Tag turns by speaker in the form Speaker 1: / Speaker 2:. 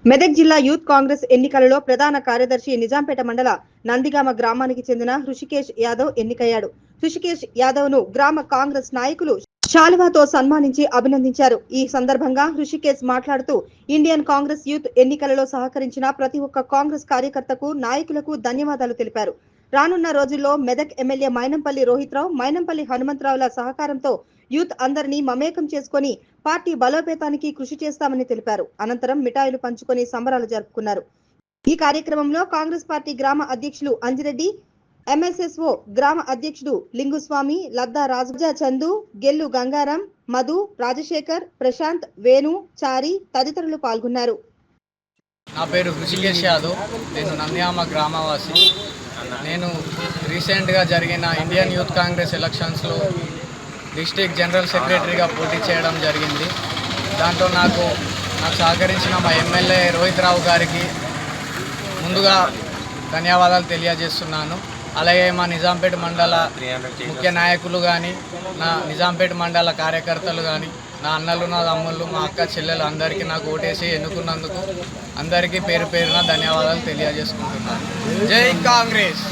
Speaker 1: మెదక్ జిల్లా యూత్ కాంగ్రెస్ ఎన్నికలలో ప్రధాన కార్యదర్శి నిజాంపేట మండల నందిగామ గ్రామానికి చెందిన హృషికేశ్ యాదవ్ ఎన్నికయ్యాడు. హృషికేశ్ యాదవ్ ను గ్రామ కాంగ్రెస్ నాయకులు శాలువాతో సన్మానించి అభినందించారు. ఈ సందర్భంగా హృషికేశ్ మాట్లాడుతూ ఇండియన్ కాంగ్రెస్ యూత్ ఎన్నికలలో సహకరించిన ప్రతి ఒక్క కాంగ్రెస్ కార్యకర్తకు నాయకులకు ధన్యవాదాలు తెలిపారు. రానున్న రోజుల్లో మెదక్ ఎమ్మెల్యే మైనంపల్లి రోహిత్రావు, మైనంపల్లి హనుమంతరావుల సహకారంతో యూత్ అందరినీ మమేకం చేసుకుని పార్టీ బలోపేతానికి కృషి చేస్తామని తెలిపారు. అనంతరం మిఠాయిలు పంచుకొని సంబరాలు జరుపుకున్నారు. ఈ కార్యక్రమంలో కాంగ్రెస్ పార్టీ గ్రామ అధ్యక్షులు అంజిరెడ్డి, ఎంఎస్ఎస్ఓ గ్రామ అధ్యక్షుడు లింగుస్వామి, లద్దా రాజా చందు, గెల్లు గంగారాం, మధు, రాజశేఖర్, ప్రశాంత్, వేణు, చారి తదితరులు పాల్గొన్నారు.
Speaker 2: నా పేరు హృషికేశ్ యాదవ్. నేను నంద్యామ గ్రామవాసి. నేను రీసెంట్గా జరిగిన ఇండియన్ యూత్ కాంగ్రెస్ ఎలక్షన్స్లో డిస్ట్రిక్ట్ జనరల్ సెక్రటరీగా పోటీ చేయడం జరిగింది. దాంట్లో నాకు సహకరించిన మా ఎమ్మెల్యే రోహిత్రావు గారికి ముందుగా ధన్యవాదాలు తెలియజేస్తున్నాను. అలాగే మా నిజాంపేట మండల ముఖ్య నాయకులు కానీ, నా నిజాంపేట మండల కార్యకర్తలు కానీ, నా అన్నలు, నా తమ్ముళ్ళు, మా అక్క చెల్లెలు అందరికీ నాకు ఓటేసి ఎన్నుకున్నందుకు అందరికీ పేరు పేరున ధన్యవాదాలు తెలియజేసుకుంటున్నాను. జై కాంగ్రెస్.